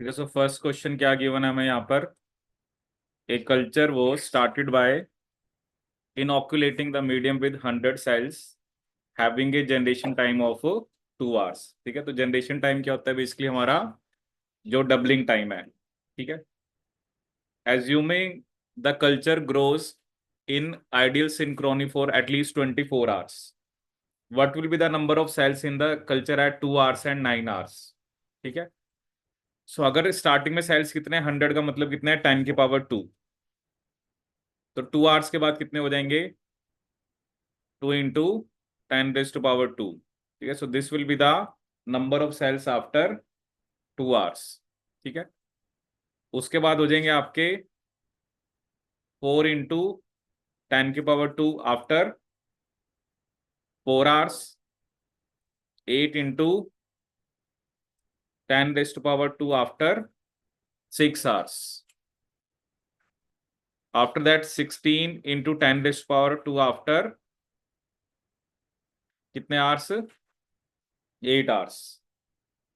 ठीक है। So first question क्या गिवन है हमें यहाँ पर। ए कल्चर वो started by inoculating the medium with 100 cells having a generation time of 2 hours। ठीक है, तो जनरेशन टाइम क्या होता है बेसिकली हमारा जो डबलिंग टाइम है। ठीक है। Assuming the culture grows in ideal synchrony for at least 24 hours, what will be the number of cells in the culture at 2 hours and 9 hours। ठीक है। सो अगर स्टार्टिंग में सेल्स कितने 100 का मतलब कितने हैं 10⁻²। तो 2 आवर्स के बाद कितने हो जाएंगे 2 × 10⁻²। ठीक है। So this will be the number of cells after 2 hours. ठीक है। उसके बाद हो जाएंगे आपके 4 × 10⁻² after 4 hours. 8 × 10⁻² after 6 hours. After that 16 × 10⁻² after कितने आवर्स 8 आवर्स।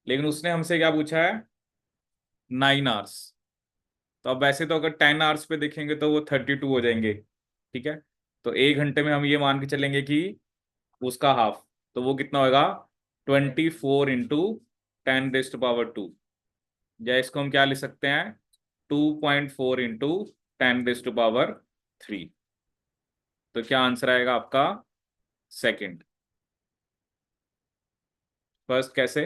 लेकिन उसने हमसे क्या पूछा है 9 आवर्स। तो अब वैसे तो अगर 10 आवर्स पे देखेंगे तो वो 32 हो जाएंगे। ठीक है। तो 1 घंटे में हम ये मान के चलेंगे कि उसका हाफ, तो वो कितना होगा 24 × 10⁻²। या इसको हम क्या लिख सकते हैं 2.4 × 10⁻3। तो क्या आंसर आएगा आपका सेकंड। फर्स्ट कैसे।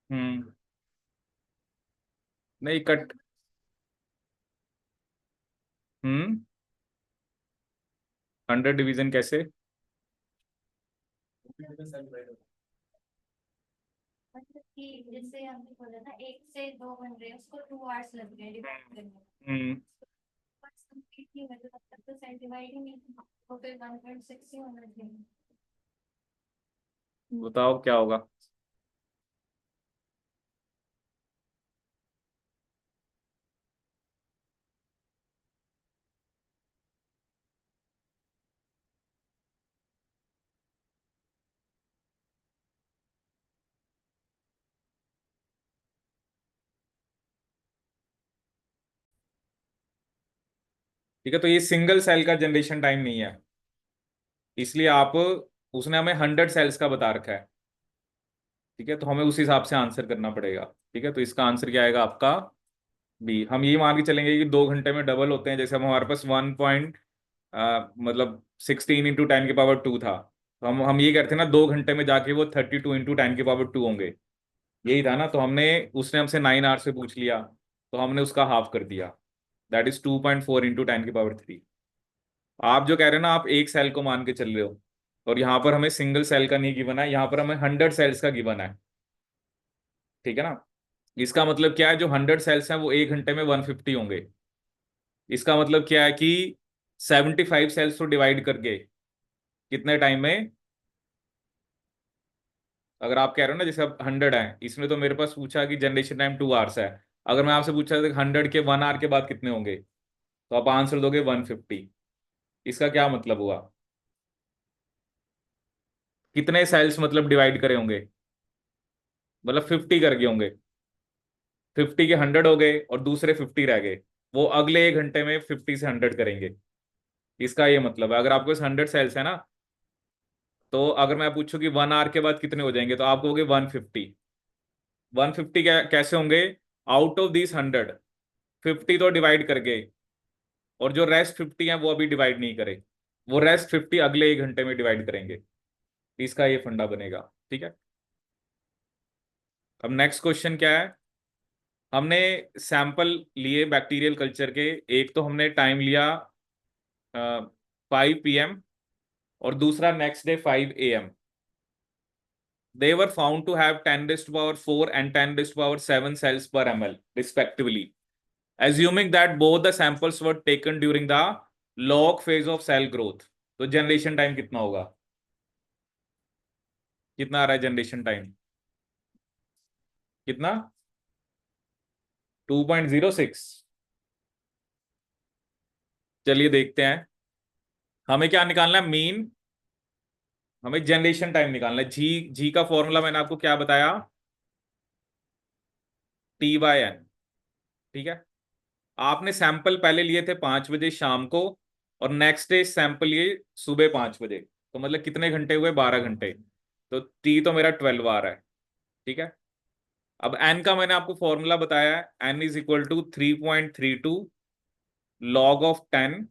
हम्म। नहीं कट। हम्म। 100 डिवीजन कैसे। मतलब कि जैसे हमने बोला ना एक से दो बन रहे हैं उसको 2 आवर्स लग गए डिवाइड करने में। हम्म। बस कंप्लीट नहीं हुआ तो तब तक तो सेल डिवाइड ही नहीं हुआ, वो फिर 1.6 ही होना चाहिए। बताओ क्या होगा। ठीक है। तो ये सिंगल सेल का जनरेशन टाइम नहीं है, इसलिए आप उसने हमें 100 सेल्स का बता रखा है। ठीक है। तो हमें उस हिसाब से आंसर करना पड़ेगा। ठीक है। तो इसका आंसर क्या आएगा आपका बी। हम ये मान के चलेंगे कि 2 घंटे में डबल होते हैं। जैसे हम हमारे पास 1 मतलब 16 × 10⁻² था, तो हम ये करते हैं ना 2 घंटे में जाके वो 32 × 10⁻² होंगे। यही था ना। तो हमने उसने हमसे 9 आवर्स से पूछ लिया, तो हमने उसका हाफ कर दिया, दैट इज 2.4 × 10⁻3। आप जो कह रहे हो ना आप एक सेल को मान के चल रहे हो, और यहाँ पर हमें सिंगल सेल का नहीं गिवन है, यहाँ पर हमें 100 सेल्स का गिवन है। ठीक है ना। इसका मतलब क्या है जो 100 सेल्स हैं वो 1 घंटे में 150 होंगे। इसका मतलब क्या है कि 75 सेल्स को डिवाइड करके कितने टाइम में। अगर आप कह रहे हो ना जैसे अब 100 है, इसमें तो मेरे पास पूछा कि जनरेशन टाइम 2 आवर्स है। अगर मैं आपसे पूछा 100 के 1 आवर के बाद कितने होंगे, तो आप आंसर दोगे 150। इसका क्या मतलब हुआ कितने सेल्स मतलब डिवाइड करे होंगे, मतलब 50 कर गए होंगे। 50 के 100 हो गए और दूसरे 50 रह गए, वो अगले 1 घंटे में 50 से 100 करेंगे। इसका ये मतलब है। अगर आपके पास 100 सेल्स है ना, तो अगर मैं पूछूं कि 1 आवर के बाद कितने हो जाएंगे, तो आप कहोगे 150। 150 कैसे होंगे, आउट ऑफ दिस 100 50 तो डिवाइड कर गए, और जो रेस्ट 50 है वो अभी डिवाइड नहीं करे, वो रेस्ट 50 अगले 1 घंटे में डिवाइड करेंगे। इसका ये फंडा बनेगा। ठीक है। अब नेक्स्ट क्वेश्चन क्या है। हमने सैंपल लिए बैक्टीरियल कल्चर के। एक तो हमने टाइम लिया 5 PM, और दूसरा next day 5 AM। They were found to have 10⁻⁴ and 10⁻⁷ cells per ml respectively, assuming that both the samples were taken during the log phase of cell growth। तो generation time कितना होगा, कितना आ रहा है generation time, कितना 2.06। चलिए देखते हैं। हमें क्या निकालना है मीन हमें जनरेशन टाइम निकालना है। जी, जी का फॉर्मूला मैंने आपको क्या बताया, T/N। ठीक है, आपने सैंपल पहले लिए थे 5 बजे शाम को, और नेक्स्ट डे सैंपल लिए सुबह 5 बजे, तो मतलब कितने घंटे हुए, 12 घंटे। तो टी तो मेरा 12 आर है। ठीक है, अब एन का मैंने आपको फॉर्मूला बताया है, N is equal to 3.32 log of 10,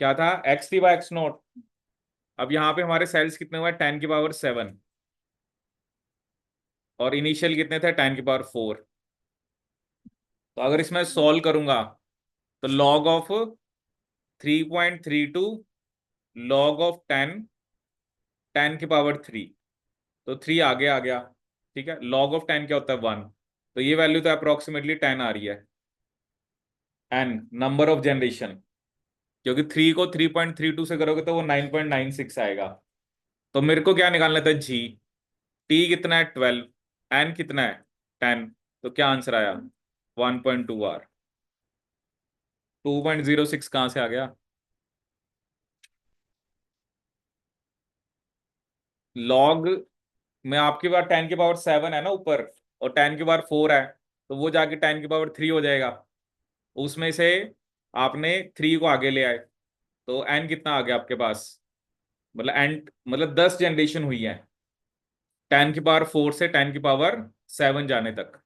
क्या था, XT/X0। अब यहाँ पे हमारे सेल्स कितने हुए, 10⁻7, और इनिशियल कितने थे, 10⁻4। तो अगर इसमें सॉल्व करूंगा तो लॉग ऑफ 3.32 लॉग ऑफ 10, 10⁻3, तो 3 आगे आ गया। ठीक है, लॉग ऑफ 10 क्या होता है, 1। तो ये वैल्यू तो अप्रोक्सीमेटली 10 आ रही है। एन नंबर ऑफ जनरेशन, क्योंकि 3 को 3.32 से करोगे तो वो 9.96 आएगा। तो मेरे को क्या निकालना था, जी। टी कितना है, 12, एन कितना है, 10। तो क्या आंसर आया, 1.2 आर। 2.06 कहाँ से आ गया, लॉग में आपके पास 10⁻7 है ना ऊपर, और 10⁻4 है, तो वो जाके 10⁻3 हो जाएगा। उसमें से आपने 3 को आगे ले आए, तो एन कितना आ गया आपके पास, मतलब एन, मतलब 10 जनरेशन हुई है 10⁻4 से 10⁻7 जाने तक।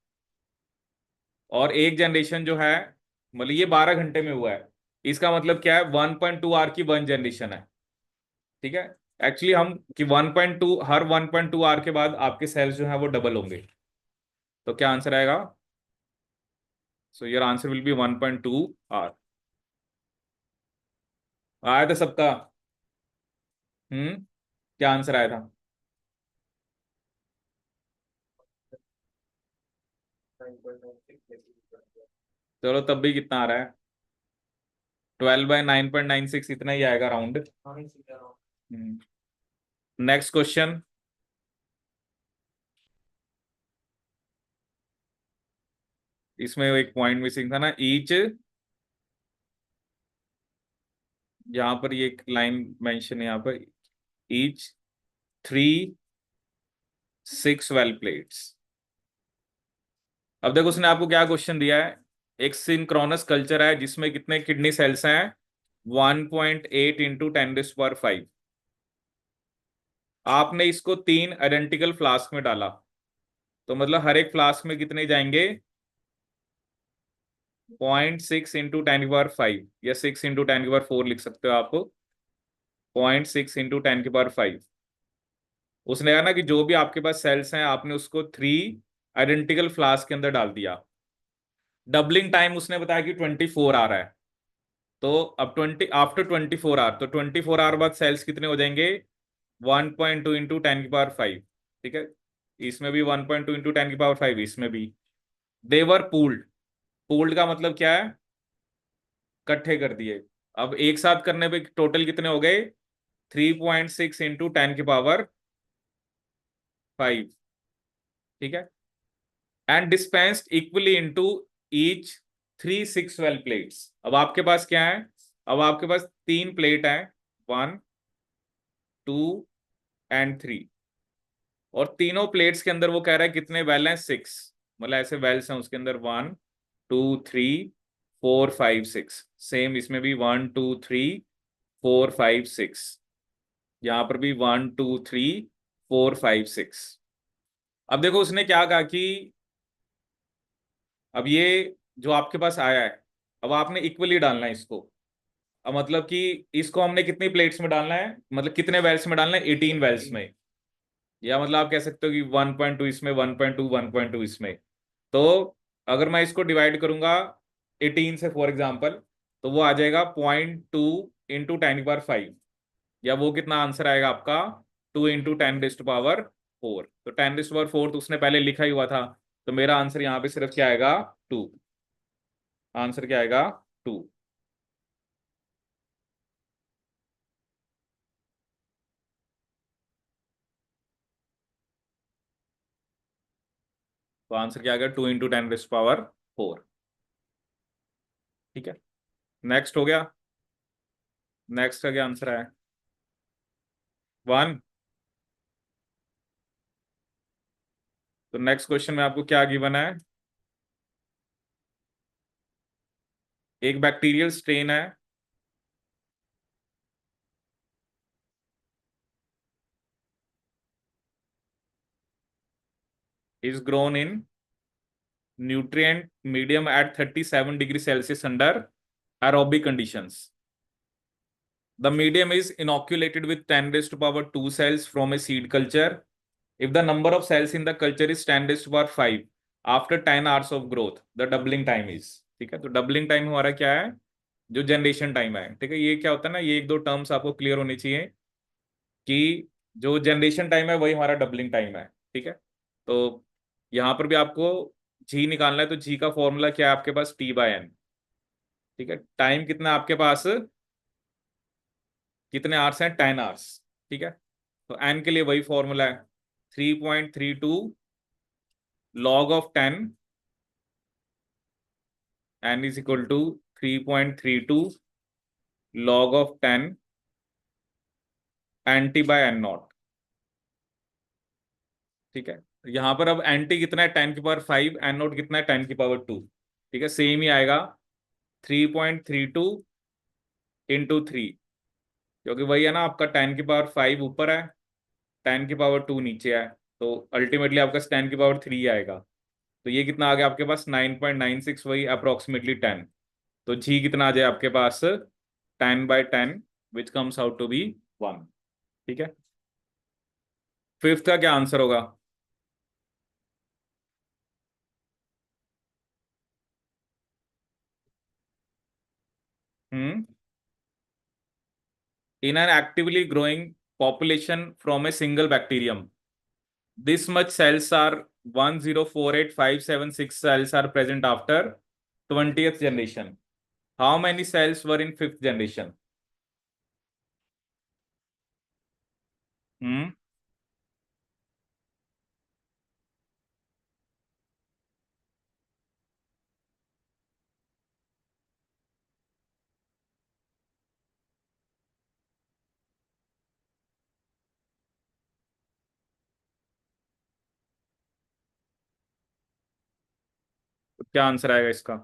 और एक जनरेशन जो है, मतलब ये 12 घंटे में हुआ है। इसका मतलब क्या है, 1.2 आर की 1 जनरेशन है। ठीक है, एक्चुअली हम कि 1.2, हर 1.2 आर के बाद आपके सेल्स जो है वो डबल होंगे। तो क्या आंसर आएगा, so your answer will be 1.2 R. आया था सबका? क्या आंसर आया था? चलो तब भी कितना आ रहा है, 12/9.96, इतना ही आएगा राउंड। Next question. इसमें एक पॉइंट मिसिंग था ना, ईच, यहाँ पर ये एक लाइन मेंशन है यहाँ पर, ईच 3 6 well plates। अब देखो उसने आपको क्या क्वेश्चन दिया है, एक सिंक्रोनस कल्चर है जिसमें कितने किडनी सेल्स हैं, 1.8 इंटू 10⁵। आपने इसको 3 आइडेंटिकल फ्लास्क में डाला, तो मतलब हर एक फ्लास्क में कितने जाएंगे, 0.6 इंटू 10⁵, या 6 इंटू 10⁴ लिख सकते हो आप, 0.6 इंटू 10⁵। उसने कहा ना कि जो भी आपके पास सेल्स हैं आपने उसको 3 आइडेंटिकल फ्लास्क के अंदर डाल दिया। डबलिंग टाइम उसने बताया कि 24 आवर है। तो अब 20 आफ्टर 24 आवर, तो 24 आवर बाद सेल्स कितने हो जाएंगे, 1.2 इंटू 10⁵। ठीक है, इसमें भी 1.2 इंटू 10⁵, इसमें भी। देवर पूल्ड, पूल्ड का मतलब क्या है, इकट्ठे कर दिए। अब एक साथ करने पे टोटल कितने हो गए, 3.6 इंटू 10⁵। ठीक है, and dispensed equally into each 3 6 well plates। अब आपके पास क्या है, अब आपके पास 3 प्लेट है, 1 2 एंड 3, और तीनों प्लेट्स के अंदर वो कह रहा है कितने वेल हैं, 6। मतलब ऐसे वेल्स हैं उसके अंदर, 1 2 3 4 5 6। सेम इसमें भी 1 2 3 4 5 6, यहाँ पर भी 1 2 3 4 5 6। अब देखो उसने क्या कहा कि अब ये जो आपके पास आया है, अब आपने इक्वली डालना है इसको। अब मतलब कि इसको हमने कितनी प्लेट्स में डालना है, मतलब कितने वेल्स में डालना है, 18 वेल्स में। या मतलब आप कह सकते हो कि 1.2 इसमें, 1.2 1.2 इसमें। तो अगर मैं इसको डिवाइड करूंगा 18 से फॉर एग्जाम्पल, तो वो आ जाएगा 0.2 इंटू 10⁵। या वो कितना आंसर आएगा आपका, 2 इंटू 10⁻⁴। तो 10⁻⁴ तो उसने पहले लिखा ही हुआ था, तो मेरा आंसर यहाँ पे सिर्फ क्या आएगा, 2। आंसर क्या आएगा, 2। तो आंसर क्या आ गया, 2 इंटू 10⁻⁴। ठीक है, नेक्स्ट हो गया। नेक्स्ट का क्या आंसर है, वन। तो नेक्स्ट क्वेश्चन में आपको क्या गिवन है? एक बैक्टीरियल स्ट्रेन है, is grown in nutrient medium at 37 degree Celsius under aerobic conditions. The medium is inoculated with 10 raised to power 2 cells from a seed culture. If the number of cells in the culture is 10 raised to power 5 after 10 hours of growth, the doubling time is। ठीक है, तो doubling time हमारा क्या है? जो generation time है। ठीक है, ये क्या होता है ना, ये एक दो टर्म्स आपको क्लियर होनी चाहिए कि जो जनरेशन टाइम है वही हमारा डबलिंग टाइम है। ठीक है, तो यहाँ पर भी आपको जी निकालना है, तो जी का फॉर्मूला क्या है आपके पास? T/N। ठीक है, टाइम कितना है आपके पास? कितने आवर्स हैं? 10 आवर्स। ठीक है, तो एन के लिए वही फॉर्मूला है, 3.32 log of 10, N is equal to 3.32 log of 10 NT/N0। ठीक है, यहां पर अब NT कितना है? 10⁵, N0 कितना है? 10⁵2। ठीक है, सेम ही आएगा, 3.32 × 3, क्योंकि वही है ना आपका 10⁵ ऊपर है, 10⁵2 नीचे है, तो अल्टीमेटली आपका 10⁵3 आएगा। तो ये कितना आ गया आपके पास? 9.96, वही अप्रोक्सीमेटली 10। तो जी कितना आ जाए आपके पास? 10/10, which comes out to be 1। ठीक है, फिफ्थ का क्या आंसर होगा? Hmm, in an actively growing population from a single bacterium, this much cells are 1048576 cells are present after 20th generation. How many cells were in fifth generation? हम्म, तो क्या answer आएगा इसका?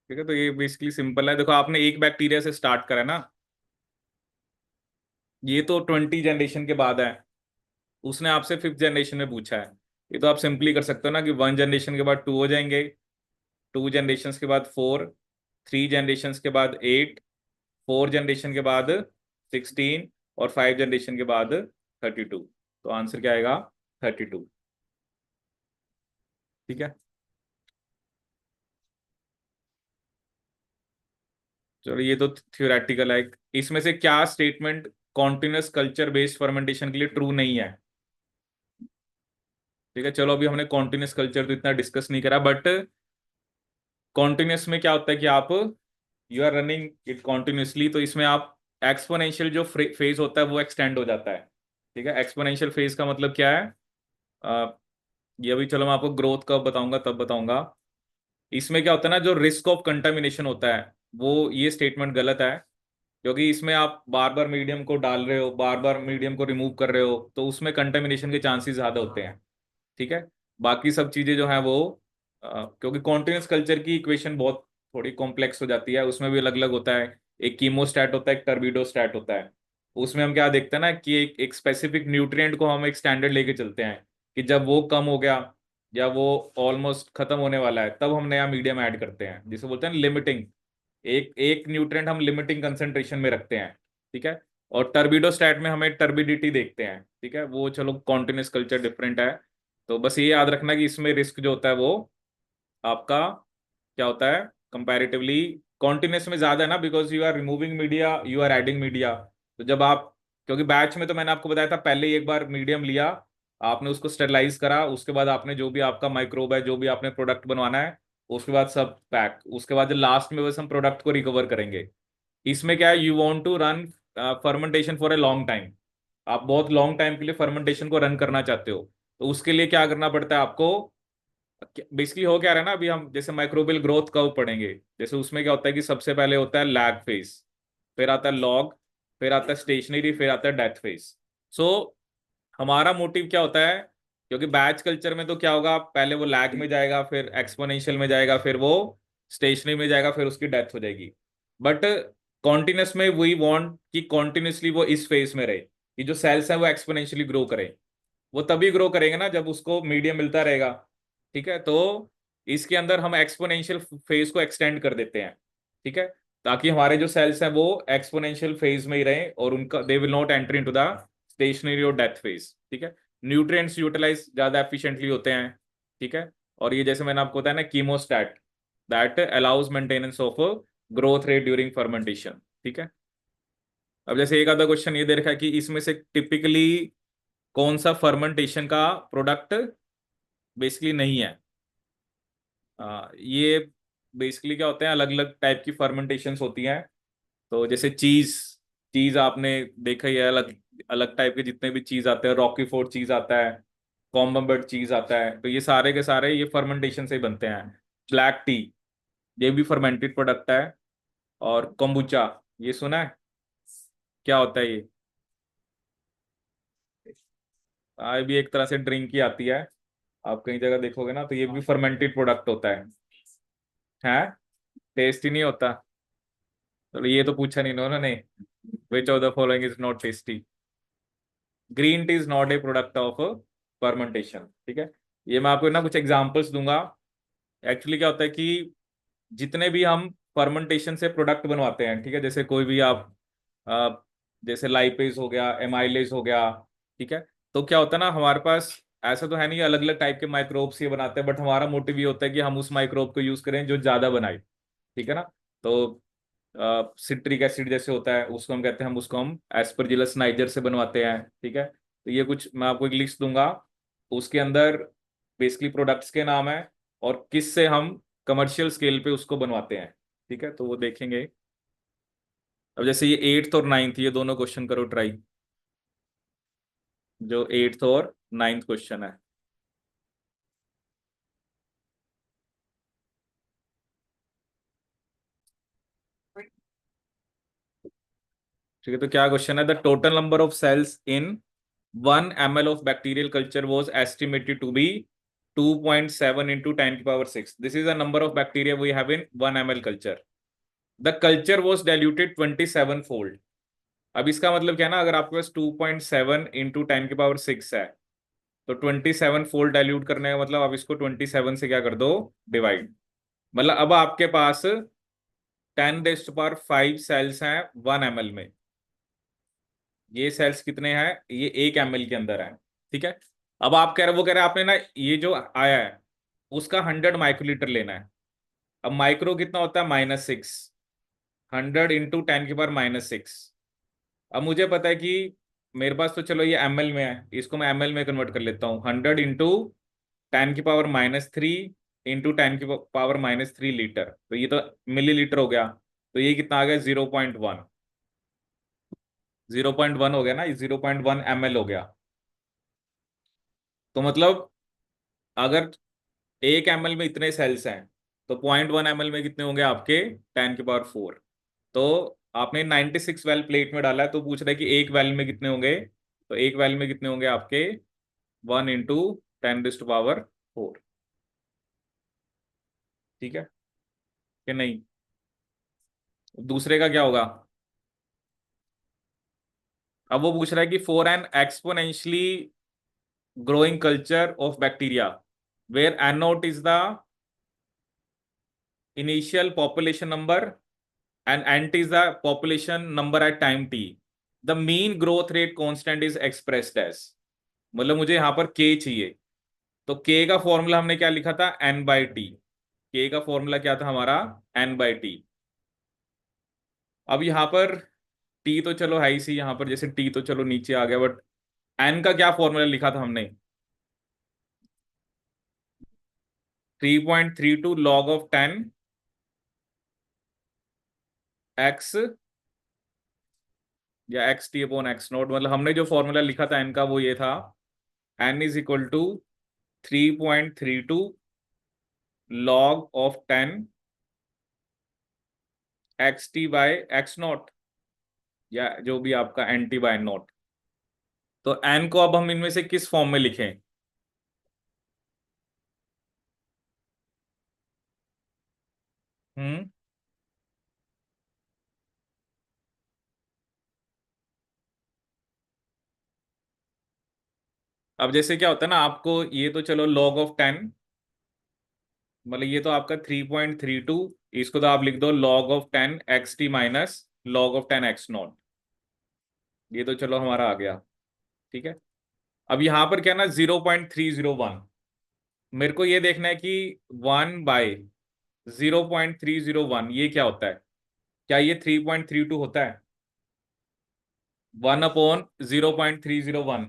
ठीक है, तो ये बेसिकली सिंपल है। देखो, आपने एक बैक्टीरिया से स्टार्ट करा ना, ये तो 20 जनरेशन के बाद है, उसने आपसे फिफ्थ जनरेशन में पूछा है। ये तो आप सिंपली कर सकते हो ना कि 1 जनरेशन के बाद 2 हो जाएंगे, 2 जनरेशन के बाद 4, 3 जनरेशन के बाद 8, 4 जनरेशन के बाद 16, और 5 जनरेशन के बाद 32। तो आंसर क्या आएगा? 32। ठीक है, चलो ये तो थ्योरेटिकल है। इसमें से क्या statement continuous culture based fermentation के लिए ट्रू नहीं है? ठीक है, चलो अभी हमने कॉन्टिन्यूस कल्चर तो इतना डिस्कस नहीं करा, बट कॉन्टिन्यूस में क्या होता है कि आप you are running it continuously, तो इसमें आप एक्सपोनेंशियल जो फेज होता है वो एक्सटेंड हो जाता है। ठीक है, एक्सपोनेंशियल फेज का मतलब क्या है? अ, ये अभी चलो मैं आपको ग्रोथ कब बताऊंगा तब बताऊंगा। इसमें क्या होता है ना, जो रिस्क ऑफ कंटामिनेशन होता है, वो ये स्टेटमेंट गलत है, क्योंकि इसमें आप बार बार मीडियम को डाल रहे हो, बार बार मीडियम को रिमूव कर रहे हो, तो उसमें कंटामिनेशन के चांसेस ज्यादा होते हैं। ठीक है, बाकी सब चीजें जो है वो क्योंकि कॉन्टिन्यूस कल्चर की इक्वेशन बहुत थोड़ी कॉम्प्लेक्स हो जाती है, उसमें भी अलग अलग होता है। एक कीमोस्टैट होता है, एक टर्बिडोस्टैट होता है। उसमें हम क्या देखते हैं ना कि एक स्पेसिफिक न्यूट्रिएंट को हम एक स्टैंडर्ड लेके चलते हैं, कि जब वो कम हो गया या वो ऑलमोस्ट खत्म होने वाला है, तब हम नया मीडियम ऐड करते हैं, जिसे बोलते हैं लिमिटिंग। एक एक न्यूट्रिएंट हम लिमिटिंग कंसेंट्रेशन में रखते हैं। ठीक है, और टर्बिडोस्टैट में हमें टर्बिडिटी देखते हैं। ठीक है, वो चलो कॉन्टिन्यूस कल्चर डिफरेंट है। तो बस ये याद रखना कि इसमें रिस्क जो होता है वो आपका क्या होता है? कंपैरेटिवली कॉन्टिन्यूस में ज्यादा है ना, because you are removing media, you are adding media. तो जब आप, क्योंकि बैच में तो मैंने आपको बताया था, पहले ही एक बार मीडियम लिया, आपने उसको स्टेरलाइज करा, उसके बाद आपने जो भी आपका माइक्रोब है, जो भी आपने प्रोडक्ट बनवाना है, उसके बाद सब पैक, उसके बाद लास्ट में बस हम प्रोडक्ट को रिकवर करेंगे। इसमें क्या है, you want to run fermentation for a long time. आप बहुत लॉन्ग टाइम के लिए फर्मेंटेशन को रन करना चाहते हो, तो उसके लिए क्या करना पड़ता है आपको। बेसिकली हो क्या रहा है ना, अभी हम जैसे माइक्रोबियल ग्रोथ कर्व पढ़ेंगे, जैसे उसमें क्या होता है कि सबसे पहले होता है लैग फेज, फिर आता है लॉग, फिर आता है स्टेशनरी, फिर आता है डेथ फेज। सो हमारा मोटिव क्या होता है, क्योंकि बैच कल्चर में तो क्या होगा, पहले वो लैग में जाएगा, फिर एक्सपोनेंशियल में जाएगा, फिर वो स्टेशनरी में जाएगा, फिर उसकी डेथ हो जाएगी। बट कॉन्टिन्यूस में वी वांट कि कॉन्टिन्यूसली वो इस फेज में रहे, कि जो सेल्स हैं वो एक्सपोनेंशियली ग्रो करें। वो तभी ग्रो करेंगे ना जब उसको मीडियम मिलता रहेगा। ठीक है, तो इसके अंदर हम एक्सपोनेंशियल फेज को एक्सटेंड कर देते हैं। ठीक है, ताकि हमारे जो सेल्स हैं वो एक्सपोनेंशियल फेज में ही रहें, और उनका they will not enter into the stationary और डेथ फेज। ठीक है, न्यूट्रिएंट्स यूटिलाइज ज्यादा एफिशिएंटली होते हैं। ठीक है, और ये जैसे मैंने आपको बताया ना, chemostat that allows maintenance of growth rate during fermentation. ठीक है, अब जैसे एक आधा क्वेश्चन ये दे रखा है कि इसमें से टिपिकली कौन सा फर्मेंटेशन का प्रोडक्ट बेसिकली नहीं है। ये बेसिकली क्या होते हैं, अलग अलग टाइप की फर्मेंटेशंस होती हैं। तो जैसे चीज, चीज आपने देखा ही है, अलग अलग टाइप के जितने भी चीज आते हैं, रॉकी फोर्ट चीज आता है, कॉम्बम्बर्ट चीज आता है, तो ये सारे के सारे ये फर्मेंटेशन से ही बनते हैं। ब्लैक टी, ये भी फर्मेंटेड प्रोडक्ट है। और कोम्बुचा, ये सुना है, क्या होता है ये। ये भी एक तरह से ड्रिंक ही आती है, आप कई जगह देखोगे ना, तो ये भी फर्मेंटेड प्रोडक्ट होता है टेस्ट ही नहीं होता। तो ये तो पूछा नहीं ना उन्होंने, which of the following is not tasty. Green tea is not a product of fermentation. ठीक है, ये मैं आपको ना कुछ एग्जांपल्स दूंगा। एक्चुअली क्या होता है कि जितने भी हम फर्मेंटेशन से प्रोडक्ट बनवाते हैं, ठीक है, जैसे कोई भी आप अ, जैसे लाइपेज हो गया, एमाइलेज हो गया। ठीक है, तो क्या होता है ना, हमारे पास ऐसा तो है नहीं, अलग अलग टाइप के माइक्रोब्स ये बनाते हैं, बट हमारा मोटिव ये होता है कि हम उस माइक्रोब को यूज करें जो ज्यादा बनाए। ठीक है ना, तो सिट्रिक एसिड जैसे होता है, उसको हम कहते हैं, हम उसको हम एस्परजिलस नाइजर से बनवाते हैं। ठीक है, तो ये कुछ मैं आपको एक लिस्ट दूंगा, उसके अंदर बेसिकली प्रोडक्ट्स के नाम है और किस से हम कमर्शियल स्केल पे उसको बनवाते हैं। ठीक है, तो वो देखेंगे। अब जैसे ये एट्थ और नाइन्थ, ये दोनों क्वेश्चन करो ट्राई, जो एट्थ और नाइन्थ क्वेश्चन है। ठीक है, तो क्या क्वेश्चन है, the total number of cells in 1 ml of bacterial culture was estimated to be 2.7 into 10 to the power 6. This is the number of bacteria we have in 1 ml culture. The culture was diluted 27 fold. अब इसका मतलब क्या है ना, अगर आपके पास 2.7 into 10 की power 6 है, तो 27 फोल्ड डाइल्यूट करने का मतलब आप इसको 27 से क्या कर दो, डिवाइड। मतलब अब आपके पास 10 to the power 5 सेल्स हैं 1 ml में। ये सेल्स कितने हैं, ये 1 ml के अंदर है। ठीक है, अब आप कह रहे, वो कह रहे हैं आपने ना ये जो आया है उसका 100 माइक्रोलीटर लेना है। अब माइक्रो कितना होता है, -6, 100 into 10 की पावर -6। अब मुझे पता है कि मेरे पास तो चलो ये ml में है, इसको मैं ml में कन्वर्ट कर लेता हूँ, 100 into 10 की पावर -3 इंटू 10 की पावर -3 लीटर, तो ये तो मिलीलीटर हो गया। तो ये कितना आ गया, 0.1, 0.1 हो गया ना, ये 0.1 ml हो गया। तो मतलब अगर 1 ml में इतने सेल्स हैं, तो 0.1 ml में कितने होंगे आपके, 10 की पावर 4। तो आपने 96 वेल प्लेट में डाला है, तो पूछ रहा है कि एक वेल में कितने होंगे, तो एक वेल में कितने होंगे आपके, 1 into 10 to the power 4। ठीक है कि नहीं। दूसरे का क्या होगा, अब वो पूछ रहा है कि for an exponentially growing culture of bacteria where N naught is the initial population number and nt is the population number at time t, the mean growth rate constant is expressed as। मतलब मुझे यहां पर k चाहिए, तो k का formula हमने क्या लिखा था, n/t। k का फॉर्मूला क्या था हमारा, n/t। अब यहाँ पर t तो चलो है ही सी, यहाँ पर जैसे t तो चलो नीचे आ गया, बट n का क्या फॉर्मूला लिखा था हमने, 3.32 log of 10 x या x T upon x note, मतलब हमने जो फॉर्मूला लिखा था एन का वो ये था, N is equal to 3.32 log of 10 X T by X naught, या जो भी आपका एन टी बाय नॉट। तो एन को अब हम इनमें से किस फॉर्म में लिखें? हम्म। अब जैसे क्या होता है ना, आपको ये तो चलो लॉग ऑफ 10, मतलब ये तो आपका 3.32, इसको तो आप लिख दो log of 10 X T minus log of 10 x not. ये तो चलो हमारा आ गया। ठीक है। अब यहां पर क्या ना, 0.301, मेरे को ये देखना है कि 1/0.301 ये क्या होता है? क्या ये 3.32 होता है? 1/0.301,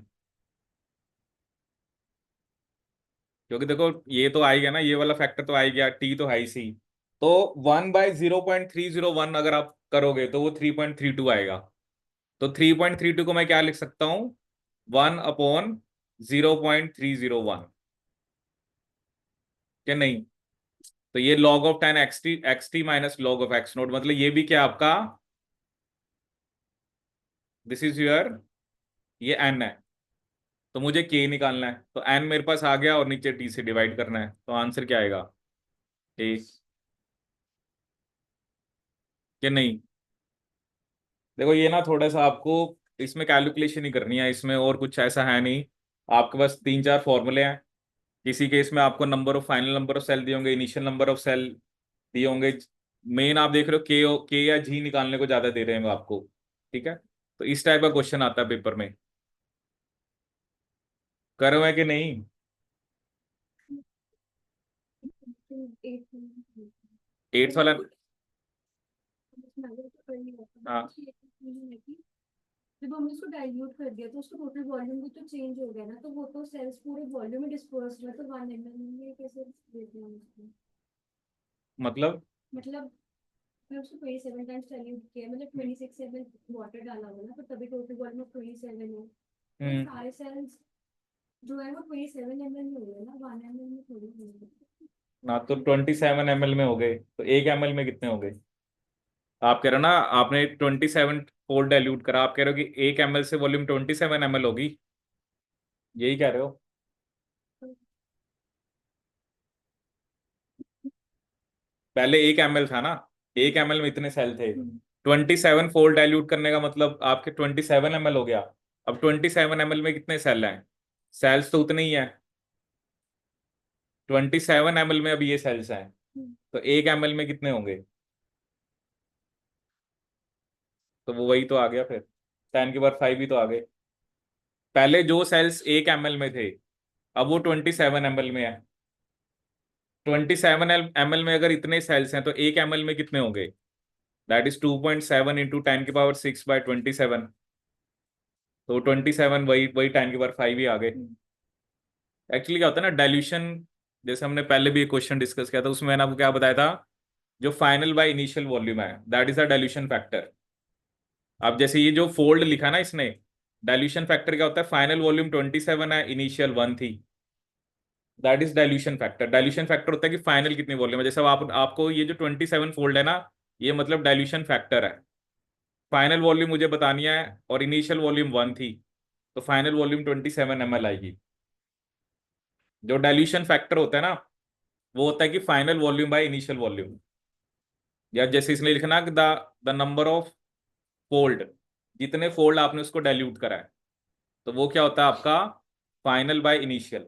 क्योंकि देखो ये तो आ ही गया ना, ये वाला फैक्टर तो आ ही गया, टी तो है ही सी। तो 1/0.301 अगर आप करोगे तो वो 3.32 आएगा। तो 3.32 को मैं क्या लिख सकता हूँ? 1/0.301, क्या नहीं? तो ये log of 10 X T minus log of x note, मतलब ये भी क्या आपका, दिस इज योर, ये एन है। तो मुझे के निकालना है, तो एन मेरे पास आ गया और नीचे टी से डिवाइड करना है, तो आंसर क्या आएगा? ए, कि नहीं? देखो ये ना थोड़ा सा आपको इसमें कैलकुलेशन ही करनी है, इसमें और कुछ ऐसा है नहीं। आपके पास तीन चार फॉर्मूले हैं। किसी केस में आपको number of final number of cell दिए होंगे, इनिशियल नंबर ऑफ सेल दिए होंगे। मेन आप देख रहे हो के या जी निकालने को ज्यादा दे रहे हैं आपको। ठीक है। तो इस टाइप का क्वेश्चन आता है पेपर में। करो है कि नहीं? एट्थ वाला। हाँ। जब हमने उसको डाइल्यूट कर दिया तो उसका टोटल वॉल्यूम भी तो चेंज हो गया ना, तो वो तो सेल्स पूरे वॉल्यूम में डिस्पर्स हुआ, तो 1 ml में कैसे देते हैं उसको? मतलब। मतलब मैं उसको 27 टाइम्स डाइल्यूट किया, मतलब 26 ml वाटर डाला हुआ ना, तो तभी टोटल वॉल्यूम 27 है। तो हम्म। सारे सेल्स जो है वो 27 ml में हो गए ना, 1 ml में थोड़ी हो गए। ना तो 27 ml में हो गए, तो 1 ml में कितने हो गए? आप कह रहे हो ना, आपने 27 फोल्ड डाइल्यूट करा, आप कह रहे हो कि 1 ml से वॉल्यूम 27 ml होगी, यही कह रहे हो? पहले 1 ml था ना, 1 ml में इतने सेल थे। 27 फोल्ड डाइल्यूट करने का मतलब आपके 27 ml हो गया। अब 27 ml में कितने सेल हैं? सेल्स तो उतने ही हैं। 27 ml में अब ये सेल्स हैं, तो 1 ml में कितने होंगे? तो वो वही तो आ गया फिर, 10 के बाद 5 ही तो आ गए। पहले जो सेल्स 1 ml में थे, अब वो 27 ml में है। 27 ml में अगर इतने सेल्स हैं तो 1 ml में कितने होंगे? दैट इज 2.7 इंटू 10 की पावर 6/27। तो 27 वही वही 10 की पावर 5 ही आ गए। एक्चुअली क्या होता है ना डाइल्यूशन, जैसे हमने पहले भी एक क्वेश्चन डिस्कस किया था, उसमें मैंने आपको क्या बताया था, जो फाइनल बाय इनिशियल वॉल्यूम है that is a dilution factor. अब जैसे ये जो फोल्ड लिखा ना इसने, डाइल्यूशन फैक्टर क्या होता है, फाइनल वॉल्यूम 27 है, इनिशियल 1 थी, that is dilution factor. Dilution factor होता है कि फाइनल कितनी वॉल्यूम है, जैसे अब आपको ये जो 27 फोल्ड है ना, ये मतलब डाइल्यूशन फैक्टर है। फाइनल वॉल्यूम मुझे बतानी है और इनिशियल वॉल्यूम 1 थी, तो फाइनल वॉल्यूम 27 ml आएगी। जो डाइल्यूशन फैक्टर होता है ना, वो होता है कि final volume by initial volume, या जैसे इसमें लिखना कि the the number of fold, जितने फोल्ड आपने उसको डाइल्यूट करा है, तो वो क्या होता है आपका, final by initial.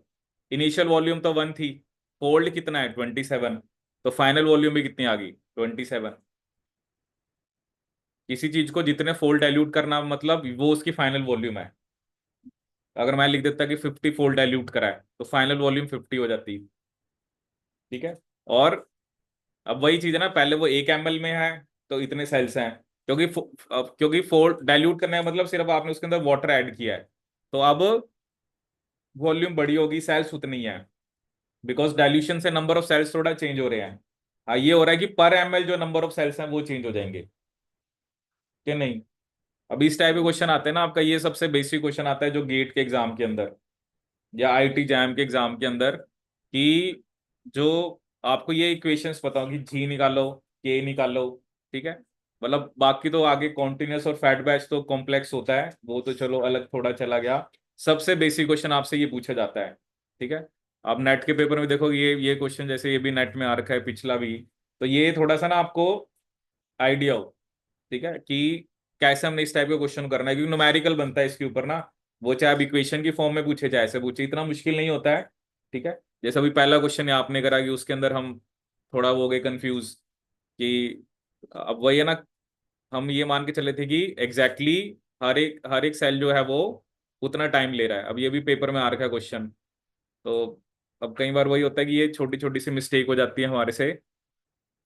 Initial volume तो 1 थी, फोल्ड कितना है 27, तो फाइनल वॉल्यूम भी कितनी आ गई 27। किसी चीज को जितने फोल्ड डाइल्यूट करना मतलब वो उसकी फाइनल वॉल्यूम है। अगर मैं लिख देता कि 50 फोल्ड डाइल्यूट करा है तो फाइनल वॉल्यूम 50 हो जाती। ठीक है। और अब वही चीज है ना, पहले वो 1 ml में है तो इतने सेल्स हैं, क्योंकि फोल्ड डाइल्यूट करने का मतलब सिर्फ आपने उसके अंदर वाटर ऐड किया है, तो अब वॉल्यूम बड़ी होगी, सेल्स उतनी ही है, बिकॉज डाइल्यूशन से नंबर ऑफ सेल्स थोड़ा चेंज हो रहे हैं। हाँ, ये हो रहा है कि पर ml जो नंबर ऑफ सेल्स हैं वो चेंज हो जाएंगे, कि नहीं? अब इस टाइप के क्वेश्चन आते हैं ना, आपका ये सबसे बेसिक क्वेश्चन आता है जो गेट के एग्जाम के अंदर या आईटी जैम के एग्जाम के अंदर, कि जो आपको ये इक्वेशंस पता हो कि जी निकालो, के निकालो, ठीक है। मतलब बाकी तो आगे कॉन्टिन्यूस और फैट बैच तो कॉम्प्लेक्स होता है, वो तो चलो अलग थोड़ा चला गया। सबसे बेसिक क्वेश्चन आपसे ये पूछा जाता है, ठीक है। आप नेट के पेपर में देखो, ये क्वेश्चन जैसे ये भी नेट में आ रखा है, पिछला भी। तो ये थोड़ा सा ना आपको आइडिया हो, ठीक है, कि कैसे हमने इस टाइप का क्वेश्चन करना है, क्योंकि न्यूमेरिकल बनता है इसके ऊपर ना। वो चाहे आप इक्वेशन की फॉर्म में पूछे चाहे ऐसे पूछे, इतना मुश्किल नहीं होता है, ठीक है। जैसे अभी पहला क्वेश्चन आपने करा कि उसके अंदर हम थोड़ा वो हो गए कंफ्यूज कि अब वही है ना, हम ये मान के चले थे कि एग्जैक्टली हर एक सेल जो है वो उतना टाइम ले रहा है। अब ये भी पेपर में आ रखा है क्वेश्चन। तो अब कई बार वही होता है कि ये छोटी छोटी सी मिस्टेक हो जाती है हमारे से,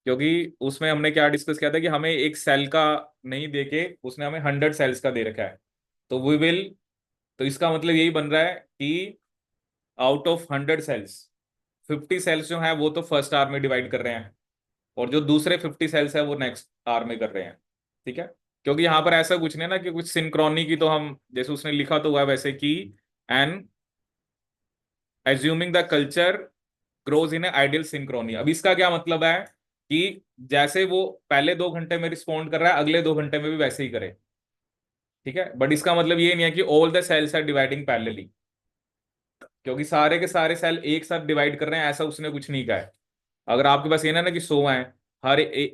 क्योंकि उसमें हमने क्या डिस्कस किया था कि हमें एक सेल का नहीं दे के उसने हमें 100 सेल्स का दे रखा है। तो वी विल, तो इसका मतलब यही बन रहा है कि आउट ऑफ 100 सेल्स, 50 सेल्स जो है वो तो फर्स्ट आवर में डिवाइड कर रहे हैं, और जो दूसरे 50 सेल्स है वो नेक्स्ट आवर में कर रहे हैं, ठीक है। क्योंकि यहाँ पर ऐसा कुछ नहीं ना कि कुछ सिंक्रोनी की, तो हम जैसे उसने लिखा तो हुआ है वैसे कि and assuming the culture grows in ideal Synchrony. अब इसका क्या मतलब है कि जैसे वो पहले 2 घंटे में रिस्पॉन्ड कर रहा है, अगले 2 घंटे में भी वैसे ही करे, ठीक है। बट इसका मतलब ये नहीं है कि all the cells are dividing parallelly, क्योंकि सारे के सारे सेल एक साथ डिवाइड कर रहे हैं ऐसा उसने कुछ नहीं कहा है। अगर आपके पास ये ना कि 100 है,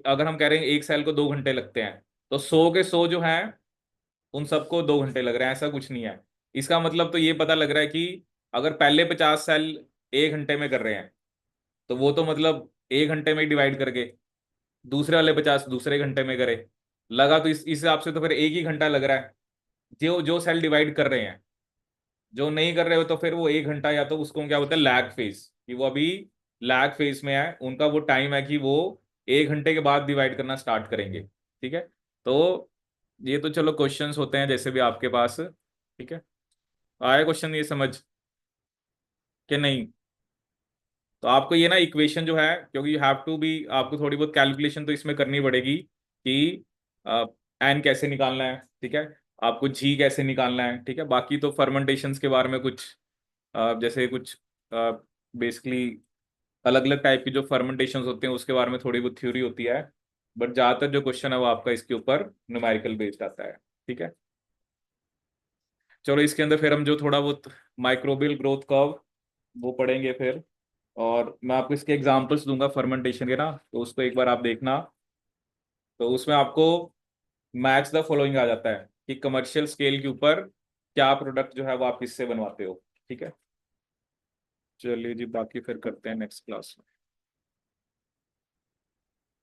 अगर हम कह रहे हैं एक सेल को 2 घंटे लगते हैं, तो 100 के 100 जो है उन सबको 2 घंटे लग रहे हैं, ऐसा कुछ नहीं है। इसका मतलब तो ये पता लग रहा है कि अगर पहले 50 सेल 1 घंटे में कर रहे हैं, तो वो तो मतलब 1 घंटे में ही डिवाइड करके दूसरे वाले 50 दूसरे घंटे में करे, लगा तो इस हिसाब से तो फिर एक ही घंटा लग रहा है। जो जो सेल डिवाइड कर रहे हैं, जो नहीं कर रहे हो तो फिर वो 1 घंटा, या तो उसको क्या बोलते हैं लैग फेज, कि वो अभी लैग फेज में है, उनका वो टाइम है कि वो 1 घंटे के बाद डिवाइड करना स्टार्ट करेंगे, ठीक है। तो ये तो चलो क्वेश्चंस होते हैं जैसे भी आपके पास, ठीक है। आया क्वेश्चन ये समझ कि नहीं? तो आपको ये ना इक्वेशन जो है, क्योंकि यू हैव टू बी, आपको थोड़ी बहुत कैलकुलेशन तो इसमें करनी पड़ेगी कि एन कैसे निकालना है, ठीक है। आपको जी कैसे निकालना है, ठीक है। बाकी तो फर्मेंटेशंस के बारे में कुछ जैसे कुछ बेसिकली अलग अलग टाइप की जो फर्मेंटेशंस होते हैं उसके बारे में थोड़ी बहुत थ्योरी होती है। बट ज्यादातर जो क्वेश्चन है वो आपका इसके ऊपर न्यूमेरिकल बेस्ड आता है, ठीक है। चलो इसके अंदर फिर हम जो थोड़ा बहुत माइक्रोबियल ग्रोथ कर्व वो पढ़ेंगे फिर, और मैं आपको इसके एग्जांपल्स दूंगा फर्मेंटेशन के ना, तो उसको एक बार आप देखना। तो उसमें आपको मैच द फॉलोइंग आ जाता है कि कमर्शियल स्केल के ऊपर क्या प्रोडक्ट जो है वो आप किससे बनवाते हो, ठीक है। चलिए जी, बाकी फिर करते हैं नेक्स्ट क्लास में।